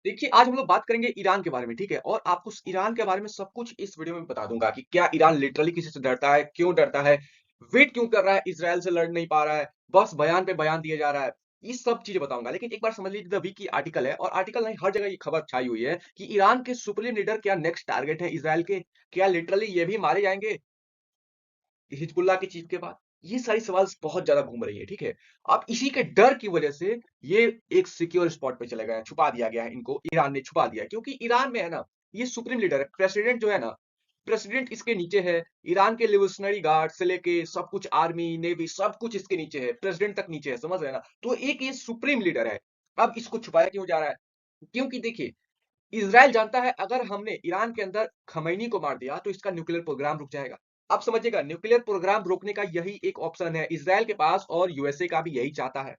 देखिए, आज हम लोग बात करेंगे ईरान के बारे में, ठीक है? और आपको ईरान के बारे में सब कुछ इस वीडियो में बता दूंगा कि क्या ईरान लिटरली किसी से डरता है, क्यों डरता है, वेट क्यों कर रहा है, इसराइल से लड़ नहीं पा रहा है, बस बयान पे बयान दिया जा रहा है। ये सब चीजें बताऊंगा, लेकिन एक बार समझ लीजिए, द वीक की आर्टिकल है, और आर्टिकल नहीं, हर जगह ये खबर छाई हुई है कि ईरान के सुप्रीम लीडर क्या नेक्स्ट टारगेट है इसराइल के, क्या लिटरली ये भी मारे जाएंगे हिजबुल्लाह की चीफ के बाद। ये सारी सवाल बहुत ज्यादा घूम रही है, ठीक है? अब इसी के डर की वजह से ये एक सिक्योर स्पॉट पे चले गए हैं, छुपा दिया गया है इनको, ईरान ने छुपा दिया है, क्योंकि ईरान में है ना, ये सुप्रीम लीडर है, प्रेसिडेंट जो है ना, प्रेसिडेंट इसके नीचे है। ईरान के रिवोल्यूशनरी गार्ड से लेके सब कुछ, आर्मी नेवी सब कुछ इसके नीचे है, प्रेसिडेंट तक नीचे है, समझ रहे हैं ना? तो एक ये सुप्रीम लीडर है। अब इसको छुपाया क्यों जा रहा है? क्योंकि देखिए, इज़राइल जानता है अगर हमने ईरान के अंदर खमैनी को मार दिया तो इसका न्यूक्लियर प्रोग्राम रुक जाएगा। आप समझिएगा, न्यूक्लियर प्रोग्राम रोकने का यही एक ऑप्शन है इज़राइल के पास, और यूएसए का भी यही चाहता है।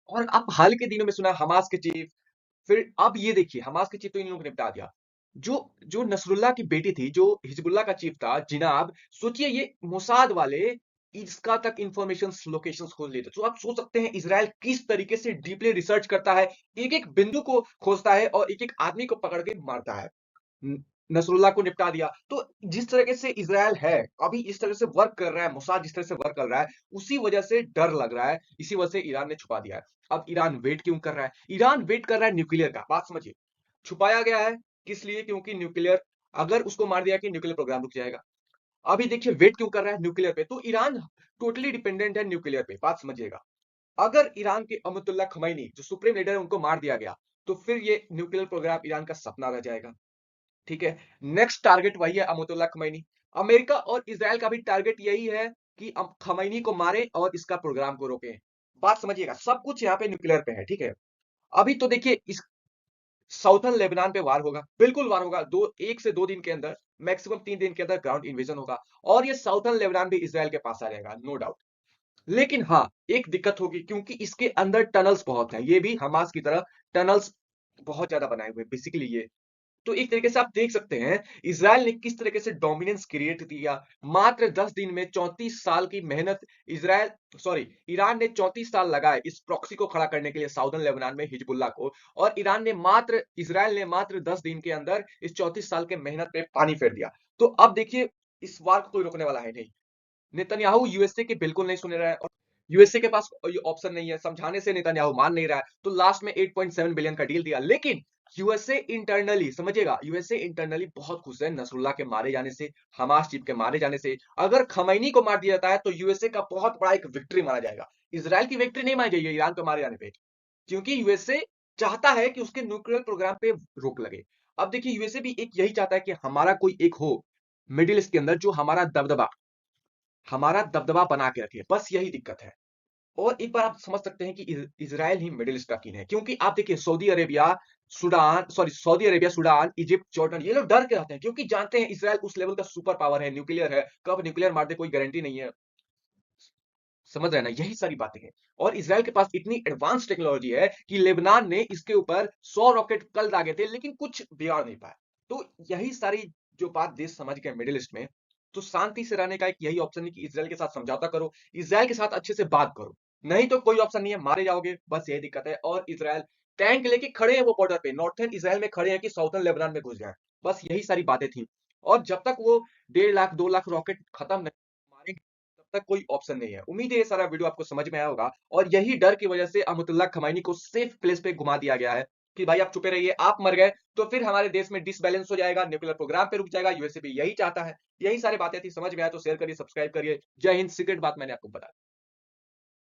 और आप हाल के दिनों में सुना हमास के चीफ, फिर अब ये देखिए, हमास के चीफ तो इन लोगों ने निपटा दिया। जो जो नसरुल्लाह की बेटी थी, जो हिजबुल्लाह का चीफ था, जिनाब, सोचिए ये मोसाद वाले इसका तक इंफॉर्मेशन लोकेशंस खोज लेते। तो आप सोच सकते हैं इज़राइल किस तरीके से डीपली रिसर्च करता है, एक-एक बिंदु को खोजता है और एक-एक आदमी को पकड़ के मारता है। नसरुल्लाह को निपटा दिया। तो जिस तरीके से इज़राइल है, अभी इस तरह से वर्क कर रहा है, मोसाद जिस तरह से वर्क कर रहा है, उसी वजह से डर लग रहा है, इसी वजह से ईरान ने छुपा दिया है। अब ईरान वेट क्यों कर रहा है? ईरान वेट कर रहा है न्यूक्लियर का, बात समझिए। छुपाया गया है, किस लिए? क्योंकि न्यूक्लियर, अगर उसको मार दिया कि न्यूक्लियर प्रोग्राम रुक जाएगा। अभी देखिए वेट क्यों कर रहा है न्यूक्लियर पे, तो ईरान टोटली डिपेंडेंट है न्यूक्लियर पे, बात समझिएगा। अगर ईरान के अमतुल्लाह खमैनी जो सुप्रीम लीडर है उनको मार दिया गया, तो फिर ये न्यूक्लियर प्रोग्राम ईरान का सपना रह जाएगा। ठीक है? नेक्स्ट टारगेट वही है, अमतुल्लाह खमैनी। अमेरिका और इज़राइल का भी टारगेट यही है कि खमैनी को मारे और इसका प्रोग्राम को रोकें। बात समझिएगा, सब कुछ यहाँ पे न्यूक्लियर पे है, ठीक है? अभी तो देखिए, इस साउथर्न लेबनान पे वार होगा, बिल्कुल वार होगा। दो, 1 से 2 दिन के अंदर, मैक्सिमम 3 दिन के अंदर ग्राउंड इन्वेजन होगा, और ये साउथर्न लेबनान भी इज़राइल के पास आ जाएगा, नो डाउट। लेकिन हाँ, एक दिक्कत होगी, क्योंकि इसके अंदर टनल्स बहुत हैं, ये भी हमास की तरह टनल्स बहुत ज्यादा बनाए हुए हैं, बेसिकली ये। तो एक तरीके से आप देख सकते हैं इज़राइल ने किस तरीके से डोमिनेंस क्रिएट किया। मात्र 10 दिन में 34 साल की मेहनत, इज़राइल, सॉरी, ईरान ने 34 साल लगाए इस प्रॉक्सी को खड़ा करने के लिए, साउदर्न लेबनान में हिजबुल्लाह को। और ईरान ने मात्र, इज़राइल ने मात्र 10 दिन के अंदर इस 34 साल के मेहनत पे पानी फेर दिया। तो अब देखिए, इस वार को कोई रोकने वाला है नहीं। नेतन्याहू यूएसए के बिल्कुल नहीं सुन रहा है, और यूएसए के पास ये ऑप्शन नहीं है, समझाने से नेतन्याहू मान नहीं रहा है, तो लास्ट में 8.7 बिलियन का डील दिया। लेकिन यूएसए इंटरनली, समझिएगा, यूएसए इंटरनली बहुत खुश है नसरुल्लाह के मारे जाने से, हमास चीफ के मारे जाने से। अगर खमैनी को मार दिया जाता है तो यूएसए का बहुत बड़ा एक विक्ट्री माना जाएगा। इज़राइल की विक्ट्री नहीं मानी जाएगी ईरान को मारे जाने पे, क्योंकि यूएसए चाहता है कि उसके न्यूक्लियर प्रोग्राम पे रोक लगे। अब देखिए, यूएसए भी एक यही चाहता है कि हमारा कोई एक हो मिडिल ईस्ट के अंदर, जो हमारा दबदबा बना के रखे, बस यही दिक्कत है। और एक बार आप समझ सकते हैं कि इजराइल ही मिडिल ईस्ट का किंग है, क्योंकि आप देखिए, Saudi Arabia, Sudan, Egypt, Jordan, ये लोग डर के रहते हैं, क्योंकि जानते हैं इजराइल उस लेवल का सुपर पावर है, न्यूक्लियर है, कब न्यूक्लियर मार दे कोई गारंटी नहीं है। समझ रहे हैं ना, यही सारी बातें हैं। और इजराइल के पास इतनी एडवांस टेक्नोलॉजी है कि लेबनान ने इसके ऊपर 100 रॉकेट कल दागे थे, लेकिन कुछ बिगाड़ नहीं पाया। तो यही सारी जो बात देश समझ गए मिडिल ईस्ट में, तो शांति से रहने का एक यही ऑप्शन है कि इजराइल के साथ समझौता करो, इजराइल के साथ अच्छे से बात करो। नहीं तो कोई ऑप्शन नहीं है, मारे जाओगे, बस यही दिक्कत है। और इजराइल टैंक लेके खड़े हैं वो बॉर्डर पे, नॉर्थर्न इजराइल में खड़े हैं कि साउथर्न लेबनान में घुस जाए। बस यही सारी बातें थी। और जब तक वो 1.5 लाख 2 लाख रॉकेट खत्म नहीं मारेंगे, तब तक कोई ऑप्शन नहीं है। उम्मीद है ये सारा वीडियो आपको समझ में आया होगा, और यही डर की वजह से अहमदुल्लाह खमैनी को सेफ प्लेस पे घुमा दिया गया है कि भाई आप चुपे रहिए, आप मर गए तो फिर हमारे देश में डिसबैलेंस हो जाएगा, न्यूक्लियर प्रोग्राम पे रुक जाएगा। यूएसए भी यही चाहता है। यही सारी बातें थी, समझ में आया तो शेयर करिए, सब्सक्राइब करिए। जय हिंद। सीक्रेट बात मैंने आपको बताई।